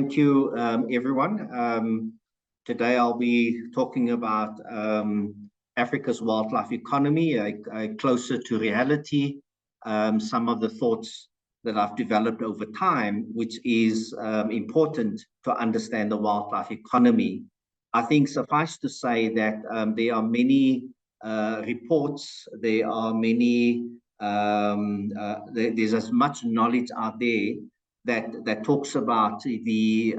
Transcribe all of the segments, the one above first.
Thank you, everyone. Today I'll be talking about Africa's wildlife economy, closer to reality, some of the thoughts that I've developed over time, which is important to understand the wildlife economy. I think suffice to say that there are many reports, there are many, there's as much knowledge out there that talks about the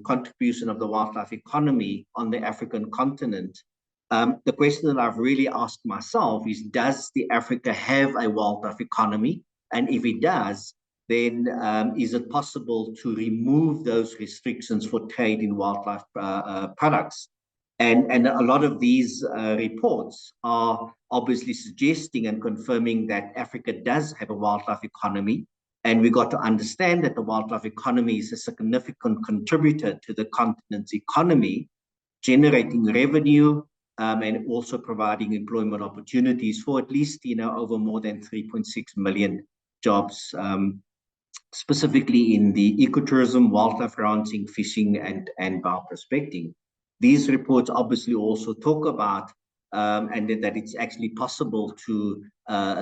contribution of the wildlife economy on the African continent. The question that I've really asked myself is, does the Africa have a wildlife economy? And if it does, then is it possible to remove those restrictions for trade in wildlife products? And a lot of these reports are obviously suggesting and confirming that Africa does have a wildlife economy. And we got to understand that the wildlife economy is a significant contributor to the continent's economy, generating revenue and also providing employment opportunities for at least, over more than 3.6 million jobs, specifically in the ecotourism, wildlife ranching, fishing, and bioprospecting. These reports obviously also talk about and that it's actually possible to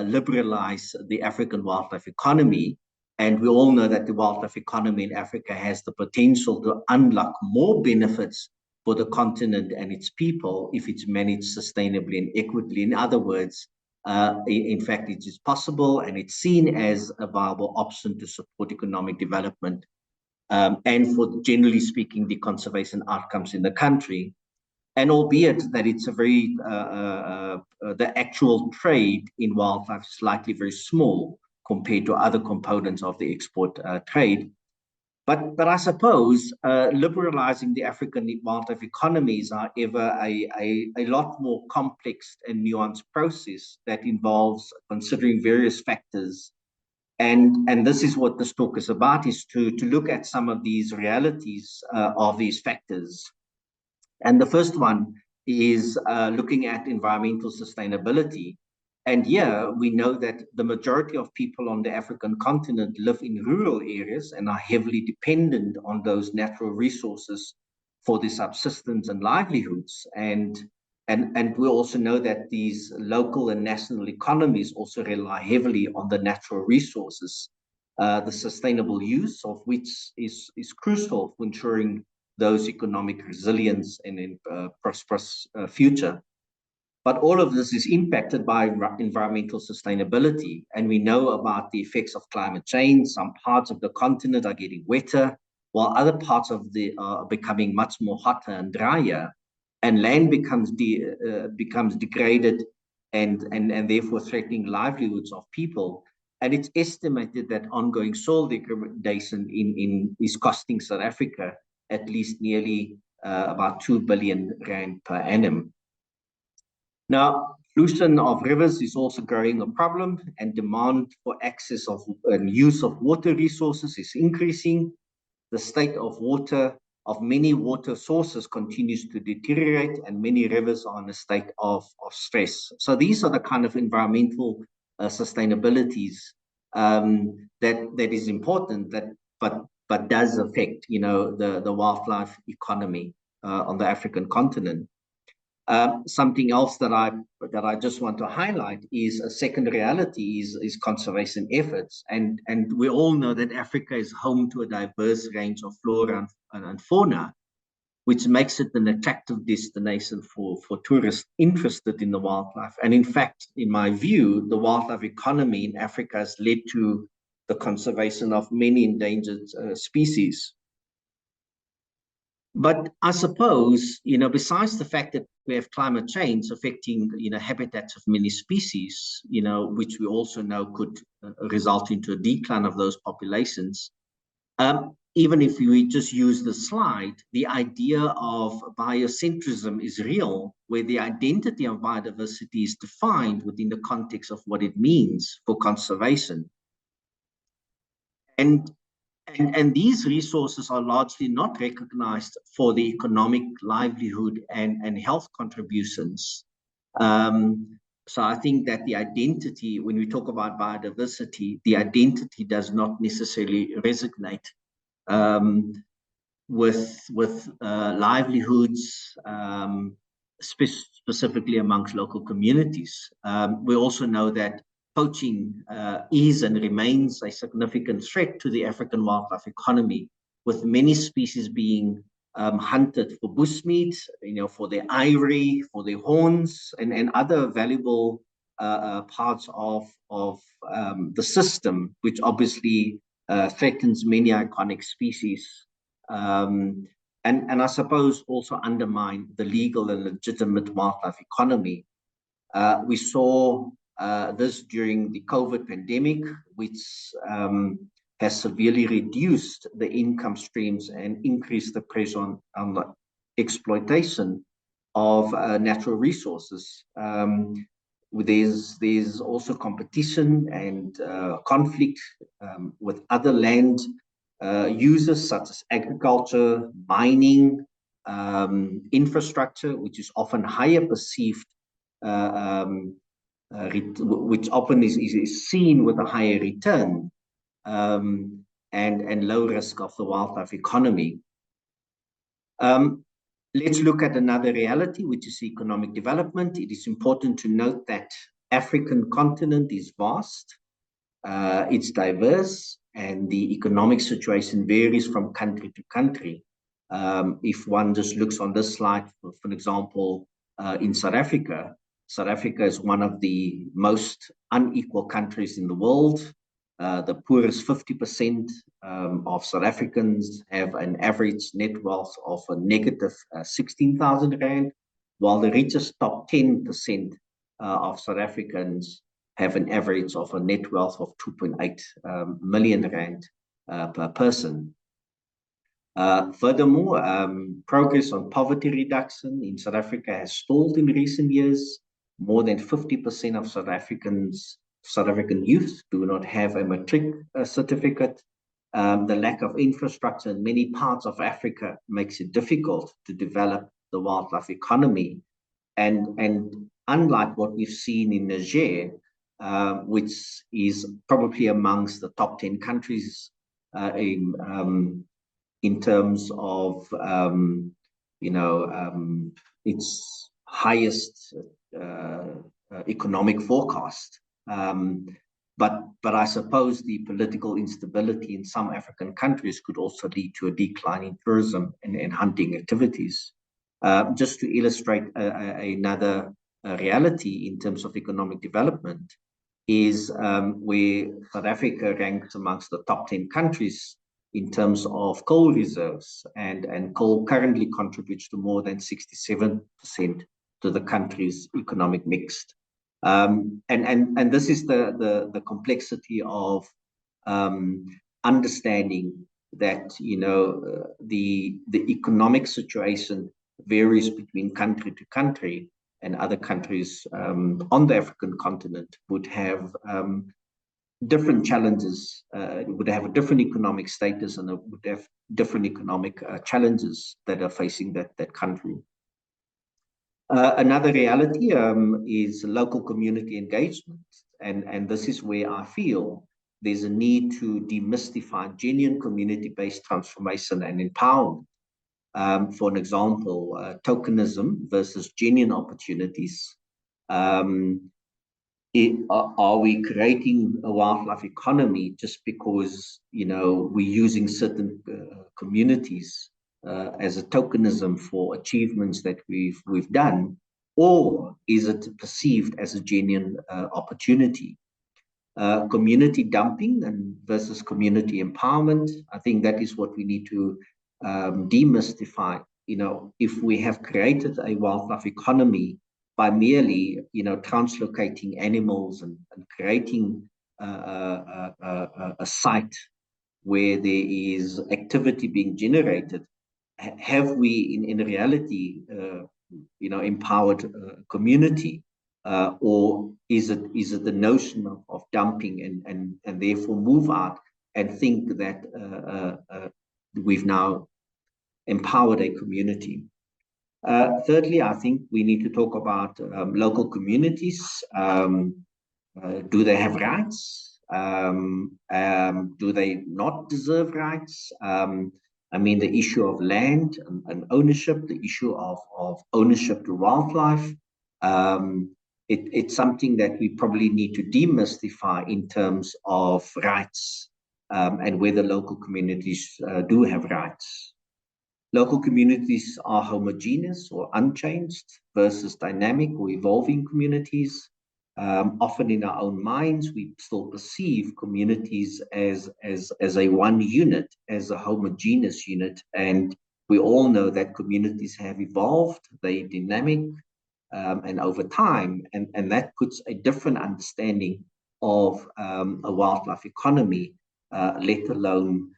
liberalize the African wildlife economy. And we all know that the wildlife economy in Africa has the potential to unlock more benefits for the continent and its people if it's managed sustainably and equitably. In other words, in fact, it is possible and it's seen as a viable option to support economic development and for, generally speaking, the conservation outcomes in the country. And albeit that it's a very, the actual trade in wildlife is likely very small compared to other components of the export trade. But I suppose liberalizing the African wildlife economy is, however, a lot more complex and nuanced process that involves considering various factors. And this is what this talk is about, is to look at some of these realities of these factors. And the first one is looking at environmental sustainability. And here we know that the majority of people on the African continent live in rural areas and are heavily dependent on those natural resources for their subsistence and livelihoods. And we also know that these local and national economies also rely heavily on the natural resources, the sustainable use of which is crucial for ensuring those economic resilience and a prosperous future. But all of this is impacted by environmental sustainability. And we know about the effects of climate change. Some parts of the continent are getting wetter, while other parts of are becoming much more hotter and drier. And land becomes degraded and therefore threatening livelihoods of people. And it's estimated that ongoing soil degradation is costing South Africa at least nearly about 2 billion rand per annum. Now, pollution of rivers is also growing a problem, and demand for access of and use of water resources is increasing. The state of water of many water sources continues to deteriorate, and many rivers are in a state of stress. So these are the kind of environmental sustainabilities that is important, but does affect the wildlife economy on the African continent. Something else that I just want to highlight is a second reality is conservation efforts. And we all know that Africa is home to a diverse range of flora and fauna, which makes it an attractive destination for tourists interested in the wildlife. And in fact, in my view, the wildlife economy in Africa has led to the conservation of many endangered species. But I suppose, besides the fact that we have climate change affecting, habitats of many species, which we also know could result into a decline of those populations, even if we just use the slide, the idea of biocentrism is real, where the identity of biodiversity is defined within the context of what it means for conservation. And these resources are largely not recognized for the economic livelihood and health contributions. So I think that the identity, when we talk about biodiversity, the identity does not necessarily resonate. with livelihoods, specifically amongst local communities. We also know that poaching is and remains a significant threat to the African wildlife economy, with many species being hunted for bushmeat, for their ivory, for their horns, and other valuable parts of the system, which obviously threatens many iconic species. And I suppose also undermine the legal and legitimate wildlife economy. We saw this during the COVID pandemic, which has severely reduced the income streams and increased the pressure on the exploitation of natural resources. There's also competition and conflict with other land users such as agriculture, mining, infrastructure, which is often higher perceived, which often is seen with a higher return, and low risk of the wildlife economy. Let's look at another reality, which is economic development. It is important to note that African continent is vast, it's diverse, and the economic situation varies from country to country. If one just looks on this slide, for example, in South Africa is one of the most unequal countries in the world. The poorest 50% of South Africans have an average net wealth of a negative 16,000 Rand, while the richest top 10% of South Africans have an average of a net wealth of 2.8 million Rand per person. Furthermore, progress on poverty reduction in South Africa has stalled in recent years. More than 50% of South African youth do not have a matric certificate. The lack of infrastructure in many parts of Africa makes it difficult to develop the wildlife economy. And unlike what we've seen in Niger, which is probably amongst the top 10 countries in terms of its highest economic forecast. But I suppose the political instability in some African countries could also lead to a decline in tourism and hunting activities. Just to illustrate another reality in terms of economic development is where South Africa ranks amongst the top 10 countries in terms of coal reserves, and coal currently contributes to more than 67% to the country's economic mix. And this is the complexity of understanding that the economic situation varies between country to country, and other countries on the African continent would have different challenges, would have a different economic status, and would have different economic challenges that are facing that country. Another reality is local community engagement, and this is where I feel there's a need to demystify genuine community-based transformation and empowerment. For an example, tokenism versus genuine opportunities. Are we creating a wildlife economy just because we're using certain communities as a tokenism for achievements that we've done, or is it perceived as a genuine opportunity? Community dumping and versus community empowerment. I think that is what we need to demystify. If we have created a wildlife economy by merely translocating animals and creating a site where there is activity being generated, have we in reality empowered community, or is it the notion of dumping and therefore move out and think that we've now empowered a community? Thirdly, I think we need to talk about local communities. Do they have rights? Do they not deserve rights? I mean, the issue of land and ownership, the issue of ownership to wildlife, it's something that we probably need to demystify in terms of rights, and whether local communities do have rights. Local communities are homogeneous or unchanged versus dynamic or evolving communities. Often in our own minds, we still perceive communities as a one unit, as a homogeneous unit. And we all know that communities have evolved, they're dynamic, and over time, and that puts a different understanding of a wildlife economy, let alone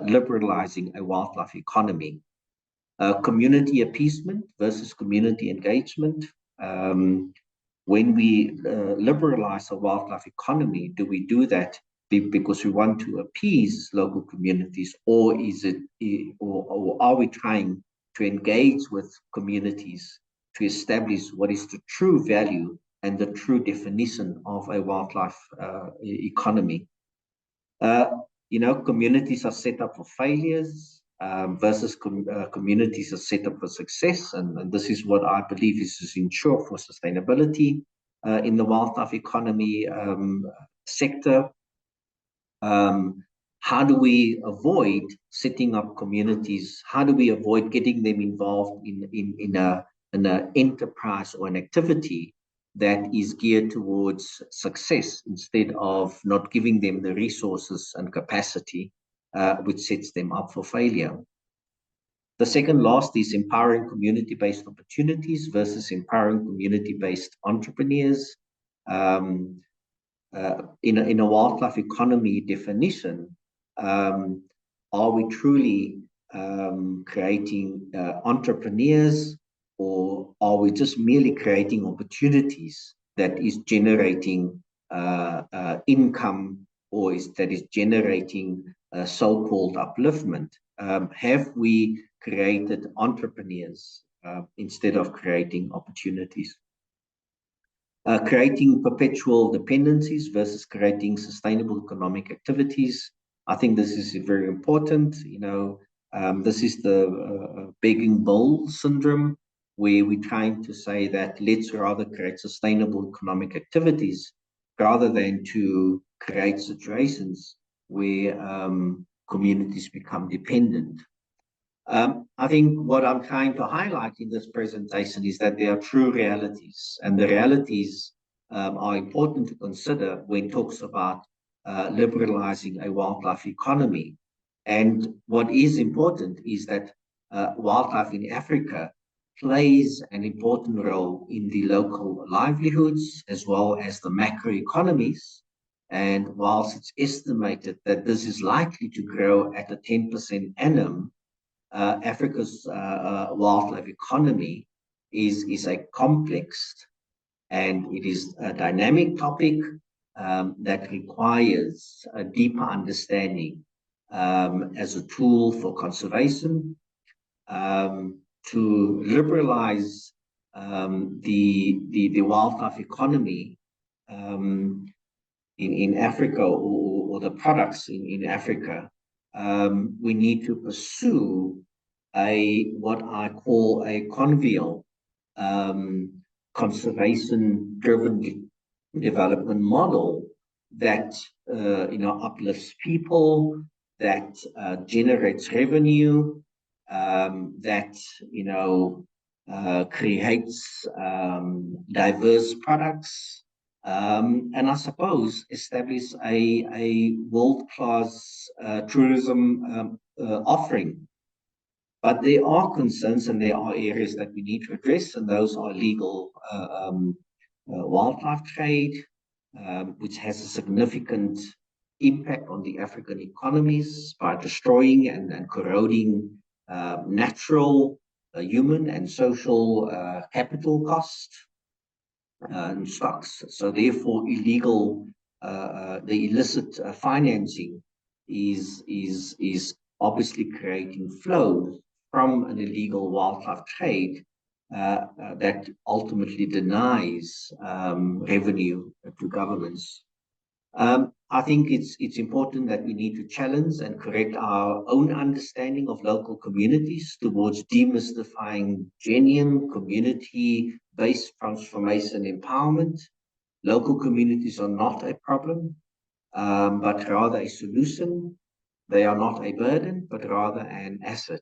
liberalizing a wildlife economy. Community appeasement versus community engagement. When we liberalize a wildlife economy, do we do that because we want to appease local communities, or or are we trying to engage with communities to establish what is the true value and the true definition of a wildlife economy? Communities are set up for failures, versus communities are set up for success. And this is what I believe is essential for sustainability in the wildlife economy sector. How do we avoid setting up communities? How do we avoid getting them involved in an enterprise or an activity that is geared towards success instead of not giving them the resources and capacity, which sets them up for failure? The second last is empowering community-based opportunities versus empowering community-based entrepreneurs. In a wildlife economy definition, are we truly creating entrepreneurs, or are we just merely creating opportunities that is generating income, or that is generating so-called upliftment? Have we created entrepreneurs instead of creating opportunities? Creating perpetual dependencies versus creating sustainable economic activities. I think this is very important. This is the begging bowl syndrome, where we're trying to say that let's rather create sustainable economic activities rather than to create situations where communities become dependent. I think what I'm trying to highlight in this presentation is that there are true realities, and the realities are important to consider when talks about liberalizing a wildlife economy. And what is important is that wildlife in Africa plays an important role in the local livelihoods as well as the macroeconomies. And whilst it's estimated that this is likely to grow at a 10% annum, Africa's wildlife economy is a complex and it is a dynamic topic that requires a deeper understanding as a tool for conservation, to liberalize the wildlife economy in Africa, or the products in Africa. We need to pursue what I call a convivial conservation-driven development model that uplifts people, that generates revenue, that creates diverse products, and I suppose establish a world-class tourism offering. But there are concerns and there are areas that we need to address, and those are illegal wildlife trade, which has a significant impact on the African economies by destroying and corroding natural, human and social capital cost and stocks. So therefore illegal, the illicit financing is obviously creating flows from an illegal wildlife trade that ultimately denies revenue to governments. I think it's important that we need to challenge and correct our own understanding of local communities towards demystifying genuine community-based transformation empowerment. Local communities are not a problem, but rather a solution. They are not a burden, but rather an asset.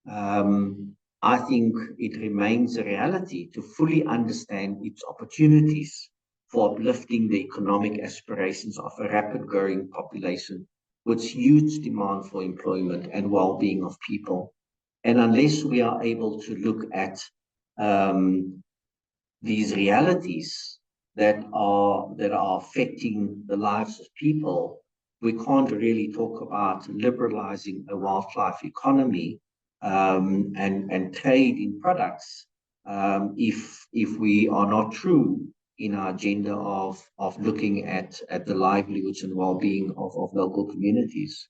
I think it remains a reality to fully understand its opportunities for uplifting the economic aspirations of a rapid growing population with huge demand for employment and well-being of people. And unless we are able to look at these realities that are affecting the lives of people, we can't really talk about liberalizing a wildlife economy and trade in products if we are not true in our agenda of looking at the livelihoods and well-being of local communities.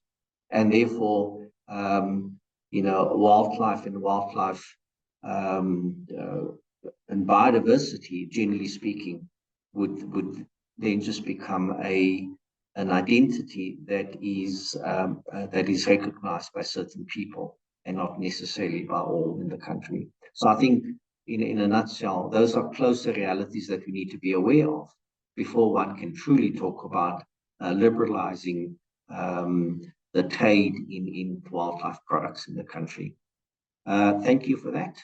And therefore, wildlife and biodiversity, generally speaking, would then just become an identity that is recognized by certain people and not necessarily by all in the country. So I think, in a nutshell, those are closer realities that we need to be aware of before one can truly talk about liberalizing the trade in wildlife products in the country. Thank you for that.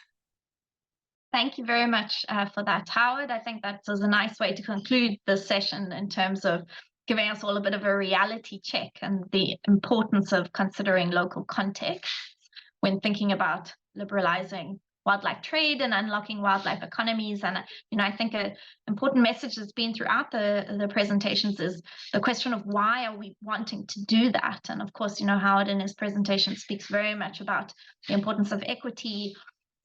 Thank you very much for that, Howard. I think that was a nice way to conclude this session in terms of giving us all a bit of a reality check and the importance of considering local context when thinking about liberalizing wildlife trade and unlocking wildlife economies. And I think an important message that's been throughout the presentations is the question of why are we wanting to do that? And of course, Howard in his presentation speaks very much about the importance of equity,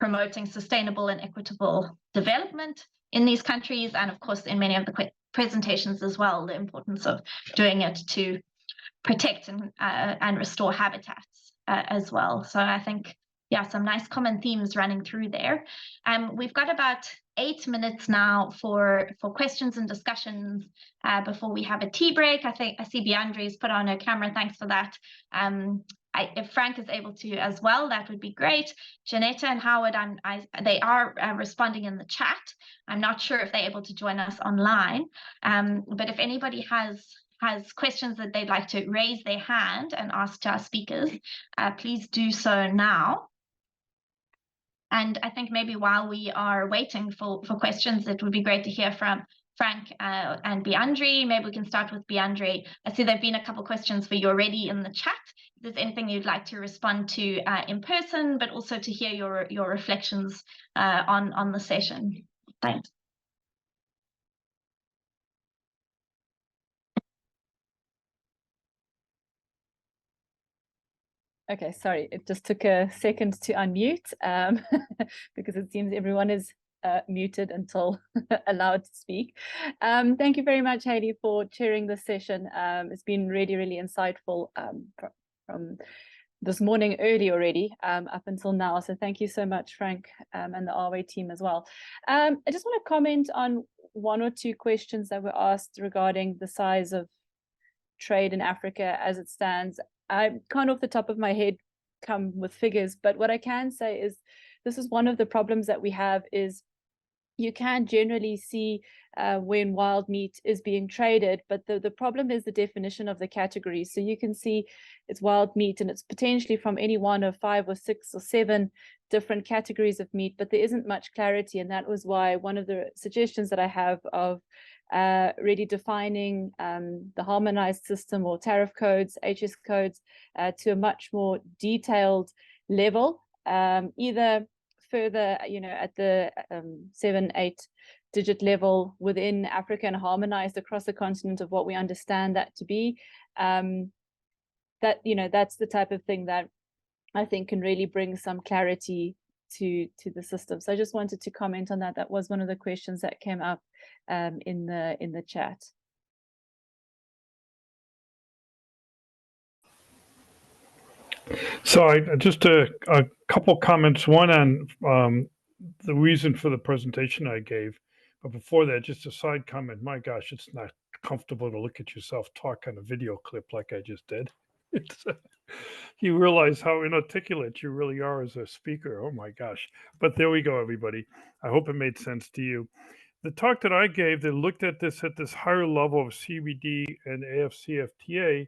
promoting sustainable and equitable development in these countries, and of course in many of the presentations as well, the importance of doing it to protect and restore habitats as well. So I think, yeah, some nice common themes running through there. We've got about 8 minutes now for questions and discussions before we have a tea break. I see Beandre's put on her camera. Thanks for that. If Frank is able to as well, that would be great. Janetta and Howard, they are responding in the chat. I'm not sure if they're able to join us online, but if anybody has questions that they'd like to raise their hand and ask to our speakers, please do so now. And I think maybe while we are waiting for questions, it would be great to hear from Frank and Beandre. Maybe we can start with Beandre. I see there have been a couple of questions for you already in the chat. If there's anything you'd like to respond to in person, but also to hear your reflections on the session. Thanks. Okay, sorry, it just took a second to unmute because it seems everyone is muted until allowed to speak. Thank you very much, Heidi, for chairing this session. It's been really, really insightful from this morning early already up until now. So thank you so much, Frank, and the RWA team as well. I just want to comment on one or two questions that were asked regarding the size of trade in Africa as it stands. I can't off the top of my head come with figures, but what I can say is this is one of the problems that we have is you can generally see when wild meat is being traded, but the problem is the definition of the category. So you can see it's wild meat and it's potentially from any one of 5 or 6 or 7 different categories of meat, but there isn't much clarity. And that was why one of the suggestions that I have of really defining the harmonized system or tariff codes, HS codes, to a much more detailed level, either further, at the 7-8 digit level within Africa and harmonized across the continent of what we understand that to be. That's the type of thing that I think can really bring some clarity to the system. So I just wanted to comment on that. That was one of the questions that came up in the chat. So just a couple comments. One on the reason for the presentation I gave, but before that, just a side comment. My gosh, it's not comfortable to look at yourself talk on a video clip like I just did. It's, you realize how inarticulate you really are as a speaker. Oh my gosh. But there we go, everybody. I hope it made sense to you. The talk that I gave that looked at this higher level of CBD and 𝐓𝐡𝐞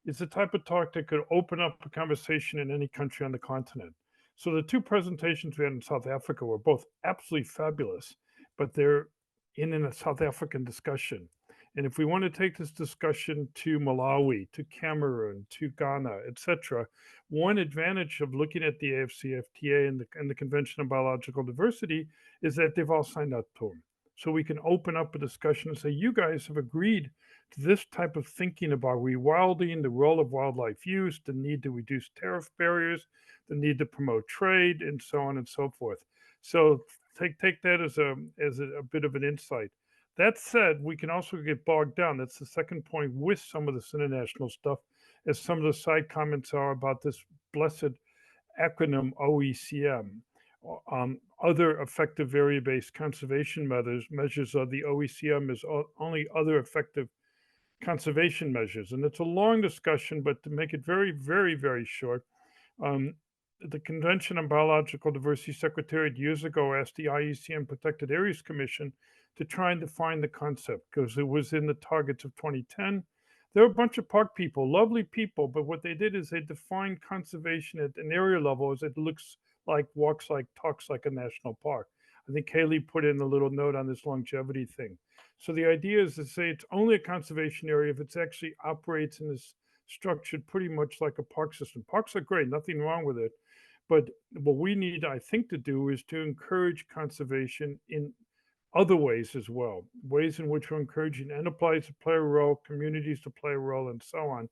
is the type of talk that could open up a conversation in any country on the continent. So the two presentations we had in South Africa were both absolutely fabulous, but they're in a South African discussion. And if we want to take this discussion to Malawi, to Cameroon, to Ghana, etc., one advantage of looking at the 𝐓𝐶FTA and the Convention on Biological Diversity is that they've all signed up to them. So we can open up a discussion and say, you guys have agreed to this type of thinking about rewilding, the role of wildlife use, the need to reduce tariff barriers, the need to promote trade, and so on and so forth. So take that as a bit of an insight. That said, we can also get bogged down. That's the second point with some of this international stuff, as some of the side comments are about this blessed acronym OECM. Other effective area-based conservation measures of the OECM is only other effective conservation measures. And it's a long discussion, but to make it very, very, very short, the Convention on Biological Diversity Secretariat years ago asked the IUCN Protected Areas Commission to try and define the concept because it was in the targets of 2010. There are a bunch of park people, lovely people, but what they did is they defined conservation at an area level as it looks like, walks like, talks like a national park. I think Kaylee put in a little note on this longevity thing. So the idea is to say it's only a conservation area if it actually operates and is structured pretty much like a park system. Parks are great, nothing wrong with it. But what we need, I think, to do is to encourage conservation in other ways as well, ways in which we're encouraging enterprise to play a role, communities to play a role, and so on.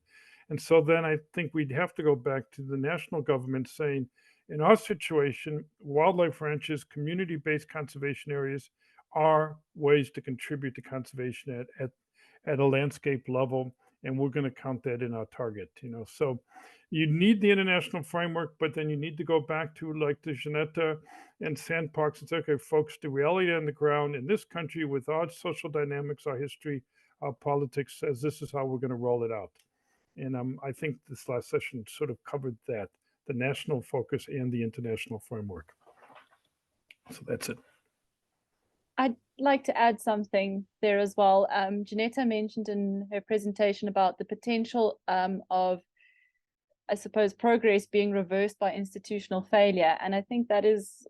And so then I think we'd have to go back to the national government saying, in our situation, wildlife ranches, community-based conservation areas are ways to contribute to conservation at a landscape level, and we're going to count that in our target. So you need the international framework, but then you need to go back to like the Jeanetta and sand parks and say, okay, folks, the reality on the ground in this country with our social dynamics, our history, our politics says this is how we're going to roll it out. And I think this last session sort of covered that, the national focus and the international framework. So that's it. I'd like to add something there as well. Janetta mentioned in her presentation about the potential of, I suppose, progress being reversed by institutional failure. And I think that is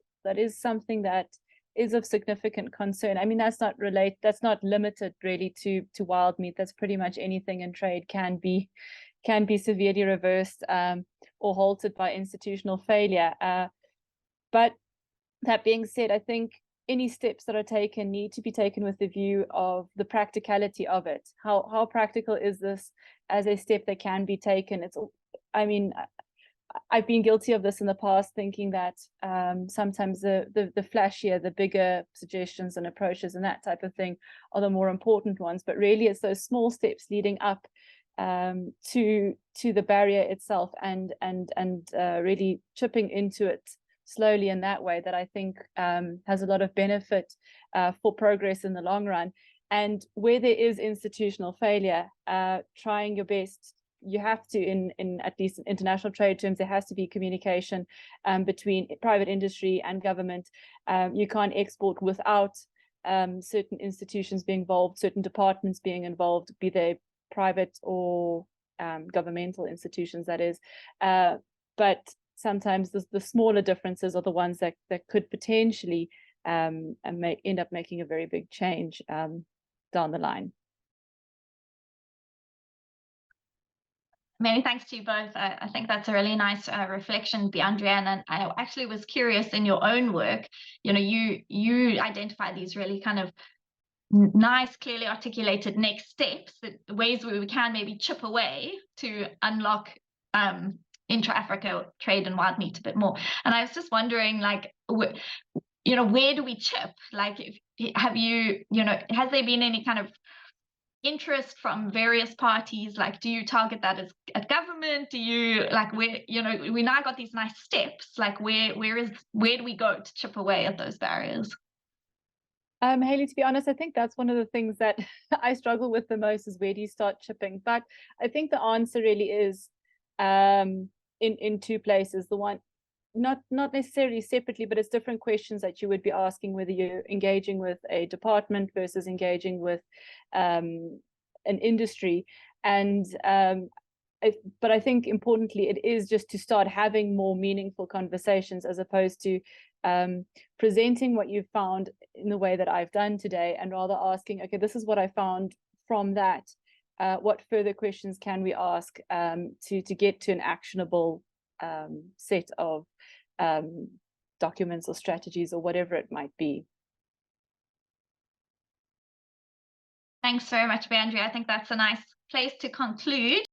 something that is of significant concern. I mean, that's not limited really to wild meat. That's pretty much anything in trade can be severely reversed or halted by institutional failure. But that being said, I think any steps that are taken need to be taken with the view of the practicality of it. How practical is this as a step that can be taken? I mean, I've been guilty of this in the past, thinking that sometimes the flashier, the bigger suggestions and approaches and that type of thing are the more important ones. But really, it's those small steps leading up to the barrier itself and really chipping into it slowly in that way that I think has a lot of benefit for progress in the long run. And where there is institutional failure, trying your best, you have to, in at least in international trade terms, there has to be communication between private industry and government. You can't export without certain institutions being involved, certain departments being involved, be they private or governmental institutions, that is. But sometimes the smaller differences are the ones that could potentially end up making a very big change down the line. Many thanks to you both. I think that's a really nice reflection, Andrea. And I actually was curious in your own work, you identify these really kind of nice, clearly articulated next steps, ways where we can maybe chip away to unlock intra-Africa trade in wild meat a bit more. And I was just wondering, like, where do we chip? Like, has there been any kind of interest from various parties? Like, do you target that at government? Do you, like, where, we now got these nice steps, like where do we go to chip away at those barriers? Hayley, to be honest, I think that's one of the things that I struggle with the most is where do you start chipping? But I think the answer really is in two places. The one, not necessarily separately, but it's different questions that you would be asking, whether you're engaging with a department versus engaging with an industry. And but I think importantly, it is just to start having more meaningful conversations, as opposed to presenting what you've found in the way that I've done today, and rather asking, okay, this is what I found from that. What further questions can we ask to get to an actionable set of documents or strategies or whatever it might be. Thanks very much, Andrea. I think that's a nice place to conclude.